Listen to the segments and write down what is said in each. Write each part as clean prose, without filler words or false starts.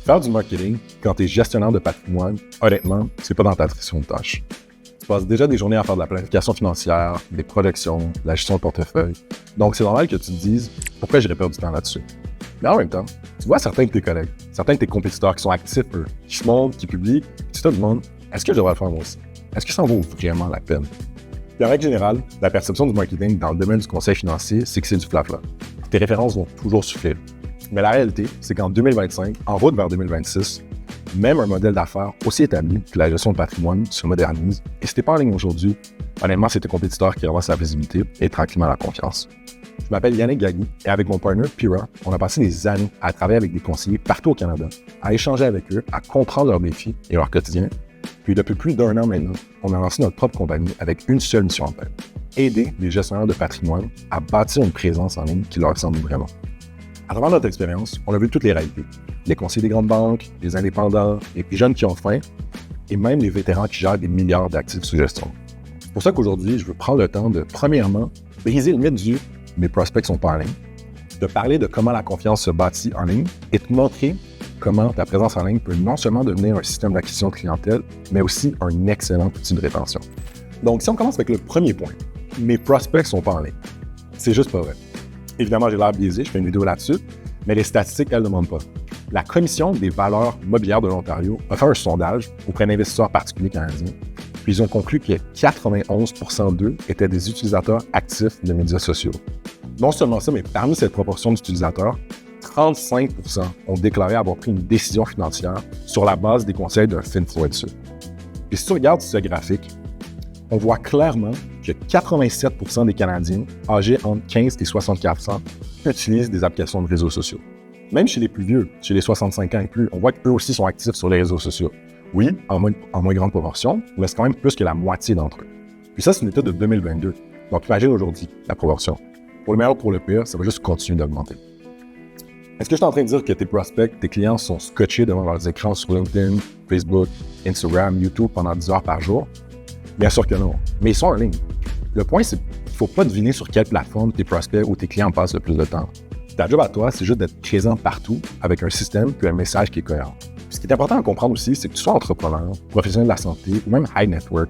Faire du marketing quand tu es gestionnaire de patrimoine, honnêtement, c'est pas dans ta description de tâche. Tu passes déjà des journées à faire de la planification financière, des projections, de la gestion de portefeuille. Donc, c'est normal que tu te dises pourquoi j'irais perdre du temps là-dessus. Mais en même temps, tu vois certains de tes collègues, certains de tes compétiteurs qui sont actifs, eux, qui se montrent, qui publient, tu te demandes, est-ce que je devrais le faire moi aussi? Est-ce que ça en vaut vraiment la peine? Puis en règle générale, la perception du marketing dans le domaine du conseil financier, c'est que c'est du flafla. Tes références vont toujours suffire. Mais la réalité, c'est qu'en 2025, en route vers 2026, même un modèle d'affaires aussi établi que la gestion de patrimoine se modernise. Et si t'es pas en ligne aujourd'hui, honnêtement, c'est tes compétiteurs qui avancent la visibilité et tranquillement la confiance. Je m'appelle Yannick Gagui et avec mon partner Pira, on a passé des années à travailler avec des conseillers partout au Canada, à échanger avec eux, à comprendre leurs défis et leur quotidien. Puis depuis plus d'1 an maintenant, on a lancé notre propre compagnie avec une seule mission en tête: aider les gestionnaires de patrimoine à bâtir une présence en ligne qui leur ressemble vraiment. À travers notre expérience, on a vu toutes les réalités. Les conseillers des grandes banques, les indépendants, les jeunes qui ont faim, et même les vétérans qui gèrent des milliards d'actifs sous gestion. C'est pour ça qu'aujourd'hui, je veux prendre le temps de, premièrement, briser le mythe du « mes prospects sont pas en ligne », de parler de comment la confiance se bâtit en ligne et de montrer comment ta présence en ligne peut non seulement devenir un système d'acquisition de clientèle, mais aussi un excellent outil de rétention. Donc, si on commence avec le premier point, mes prospects sont pas en ligne. C'est juste pas vrai. Évidemment, j'ai l'air biaisé, je fais une vidéo là-dessus, mais les statistiques, elles ne demandent pas. La Commission des valeurs mobilières de l'Ontario a fait un sondage auprès d'investisseurs particuliers canadiens, puis ils ont conclu que 91% d'eux étaient des utilisateurs actifs de médias sociaux. Non seulement ça, mais parmi cette proportion d'utilisateurs, 35% ont déclaré avoir pris une décision financière sur la base des conseils d'un finfluencer. Et si tu regardes ce graphique, on voit clairement que 87% des Canadiens âgés entre 15 et 64 ans utilisent des applications de réseaux sociaux. Même chez les plus vieux, chez les 65 ans et plus, on voit qu'eux aussi sont actifs sur les réseaux sociaux. Oui, en moins grande proportion, mais c'est quand même plus que la moitié d'entre eux. Puis ça, c'est une étude de 2022. Donc imagine aujourd'hui la proportion. Pour le meilleur ou pour le pire, ça va juste continuer d'augmenter. Est-ce que je suis en train de dire que tes prospects, tes clients sont scotchés devant leurs écrans sur LinkedIn, Facebook, Instagram, YouTube pendant 10 heures par jour? Bien sûr que non, mais ils sont en ligne. Le point, c'est qu'il ne faut pas deviner sur quelle plateforme tes prospects ou tes clients passent le plus de temps. Ta job à toi, c'est juste d'être présent partout avec un système puis un message qui est cohérent. Puis ce qui est important à comprendre aussi, c'est que tu sois entrepreneur, professionnel de la santé ou même high network,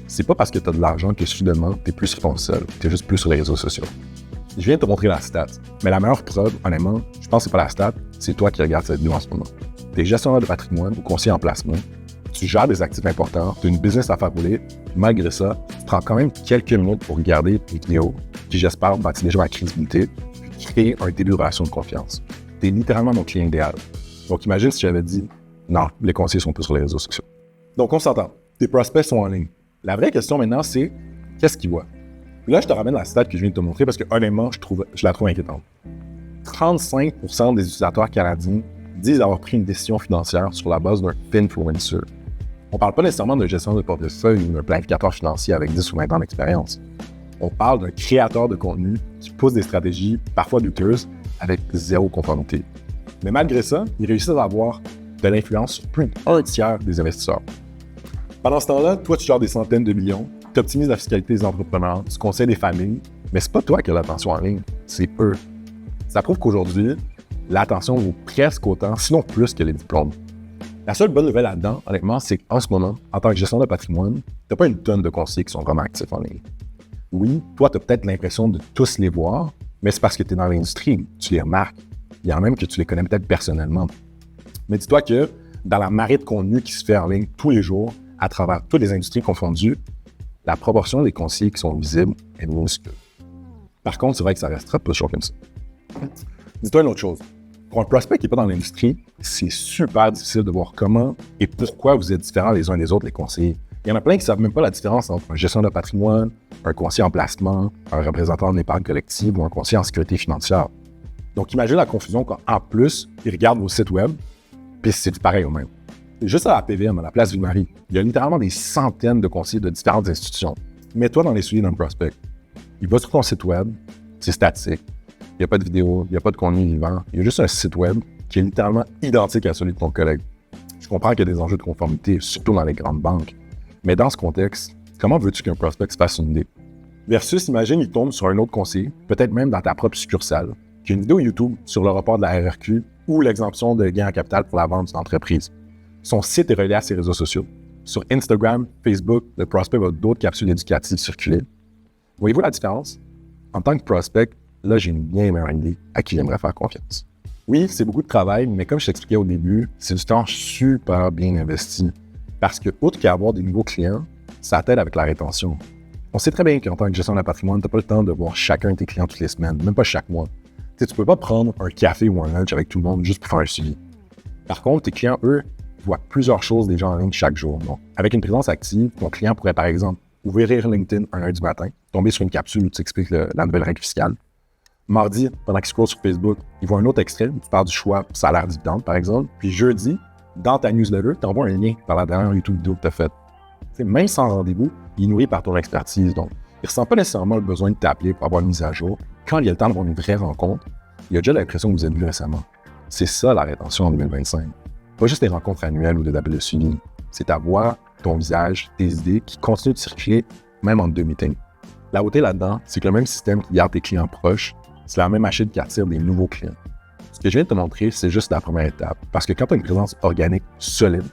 c'est pas parce que tu as de l'argent que soudainement tu es plus sur ton seul, tu es juste plus sur les réseaux sociaux. Je viens de te montrer la stat, mais la meilleure preuve, honnêtement, je pense que c'est pas la stat, c'est toi qui regardes cette vidéo en ce moment. Tu es gestionnaire de patrimoine ou conseiller en placement, tu gères des actifs importants, tu as une business à faire rouler, malgré ça, tu prends quand même quelques minutes pour regarder tes vidéos, qui j'espère bâtir déjà ma crédibilité, puis créer un début de relation de confiance. Tu es littéralement mon client idéal. Donc imagine si j'avais dit, non, les conseillers sont plus sur les réseaux sociaux. Donc on s'entend, tes prospects sont en ligne. La vraie question maintenant, c'est, qu'est-ce qu'ils voient? Puis là, je te ramène la stat que je viens de te montrer parce que honnêtement, je la trouve inquiétante. 35% des utilisateurs canadiens disent avoir pris une décision financière sur la base d'un finfluencer. On ne parle pas nécessairement d'un gestionnaire de portefeuille ou d'un planificateur financier avec 10 ou 20 ans d'expérience. On parle d'un créateur de contenu qui pousse des stratégies parfois douteuses avec zéro conformité. Mais malgré ça, ils réussissent à avoir de l'influence sur plus d'un tiers des investisseurs. Pendant ce temps-là, toi, tu gères des centaines de millions, tu optimises la fiscalité des entrepreneurs, tu conseilles des familles, mais c'est pas toi qui as l'attention en ligne, c'est eux. Ça prouve qu'aujourd'hui, l'attention vaut presque autant, sinon plus que les diplômes. La seule bonne nouvelle là-dedans, honnêtement, c'est qu'en ce moment, en tant que gestionnaire de patrimoine, tu n'as pas une tonne de conseillers qui sont vraiment actifs en ligne. Oui, toi, tu as peut-être l'impression de tous les voir, mais c'est parce que tu es dans l'industrie, tu les remarques. Il y en a même que tu les connais peut-être personnellement. Mais dis-toi que dans la marée de contenu qui se fait en ligne tous les jours, à travers toutes les industries confondues, la proportion des conseillers qui sont visibles est minuscule. Par contre, c'est vrai que ça restera pas toujours comme ça. Dis-toi une autre chose. Pour un prospect qui n'est pas dans l'industrie, c'est super difficile de voir comment et pourquoi vous êtes différents les uns des autres, les conseillers. Il y en a plein qui ne savent même pas la différence entre un gestionnaire de patrimoine, un conseiller en placement, un représentant de l'épargne collective ou un conseiller en sécurité financière. Donc, imagine la confusion quand, en plus, ils regardent vos sites web, puis c'est du pareil au même. Juste à la PVM, à la place Ville-Marie, il y a littéralement des centaines de conseillers de différentes institutions. Mets-toi dans les souliers d'un prospect. Il va sur ton site web, c'est statique. Il n'y a pas de vidéo, il n'y a pas de contenu vivant. Il y a juste un site web qui est littéralement identique à celui de ton collègue. Je comprends qu'il y a des enjeux de conformité, surtout dans les grandes banques. Mais dans ce contexte, comment veux-tu qu'un prospect se fasse une idée? Versus, imagine, il tombe sur un autre conseiller, peut-être même dans ta propre succursale, qu'il y a une vidéo YouTube sur le report de la RRQ ou l'exemption de gains en capital pour la vente d'une entreprise. Son site est relié à ses réseaux sociaux. Sur Instagram, Facebook, le prospect va d'autres capsules éducatives circuler. Voyez-vous la différence? En tant que prospect, là, j'ai une bien meilleure idée à qui j'aimerais faire confiance. Oui, c'est beaucoup de travail, mais comme je t'expliquais au début, c'est du temps super bien investi. Parce que, outre qu'avoir des nouveaux clients, ça t'aide avec la rétention. On sait très bien qu'en tant que gestionnaire de patrimoine, tu n'as pas le temps de voir chacun de tes clients toutes les semaines, même pas chaque mois. Tu ne peux pas prendre un café ou un lunch avec tout le monde juste pour faire un suivi. Par contre, tes clients, eux, voient plusieurs choses déjà en ligne chaque jour. Donc, avec une présence active, ton client pourrait, par exemple, ouvrir LinkedIn un lundi matin, tomber sur une capsule où tu expliques la nouvelle règle fiscale. Mardi, pendant qu'il scrolle sur Facebook, il voit un autre extrait où tu parles du choix salaire dividende, par exemple. Puis jeudi, dans ta newsletter, tu envoies un lien vers la dernière YouTube vidéo que tu as faite. Même sans rendez-vous, il est nourri par ton expertise. Donc, il ne ressent pas nécessairement le besoin de t'appeler pour avoir une mise à jour. Quand il y a le temps d'avoir une vraie rencontre, il a déjà l'impression que vous êtes vu récemment. C'est ça la rétention en 2025. Pas juste des rencontres annuelles ou des appels de suivi. C'est ta voix, ton visage, tes idées qui continuent de circuler même en deux meetings. La beauté là-dedans, c'est que le même système qui garde tes clients proches, c'est la même machine qui attire des nouveaux clients. Ce que je viens de te montrer, c'est juste la première étape. Parce que quand tu as une présence organique solide,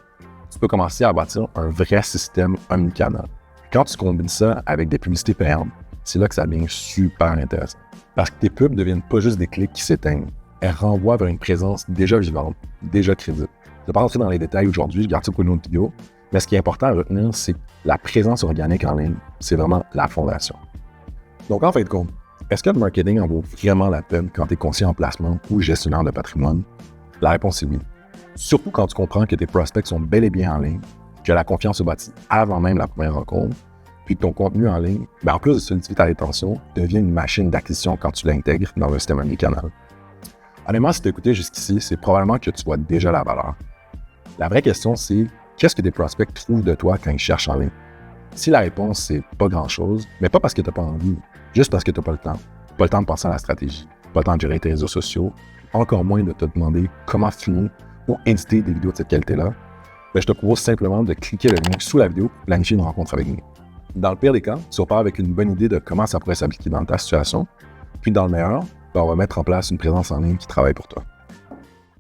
tu peux commencer à bâtir un vrai système omnicanal. Quand tu combines ça avec des publicités payantes, c'est là que ça devient super intéressant. Parce que tes pubs ne deviennent pas juste des clics qui s'éteignent. Elles renvoient vers une présence déjà vivante, déjà crédible. Je ne vais pas rentrer dans les détails aujourd'hui, je garde ça pour une autre vidéo. Mais ce qui est important à retenir, c'est que la présence organique en ligne, c'est vraiment la fondation. Donc en fin de compte, est-ce que le marketing en vaut vraiment la peine quand tu es conseiller en placement ou gestionnaire de patrimoine? La réponse est oui. Surtout quand tu comprends que tes prospects sont bel et bien en ligne, que la confiance se bâtit avant même la première rencontre, puis que ton contenu en ligne, en plus de solidifier ta rétention, devient une machine d'acquisition quand tu l'intègres dans le système omnicanal. Honnêtement, si tu as écouté jusqu'ici, c'est probablement que tu vois déjà la valeur. La vraie question, c'est qu'est-ce que tes prospects trouvent de toi quand ils cherchent en ligne? Si la réponse, c'est pas grand-chose, mais pas parce que tu n'as pas envie, juste parce que tu n'as pas le temps. Pas le temps de penser à la stratégie, pas le temps de gérer tes réseaux sociaux, encore moins de te demander comment filmer ou éditer des vidéos de cette qualité-là, je te propose simplement de cliquer le lien sous la vidéo pour planifier une rencontre avec nous. Dans le pire des cas, tu repars avec une bonne idée de comment ça pourrait s'appliquer dans ta situation, puis dans le meilleur, on va mettre en place une présence en ligne qui travaille pour toi.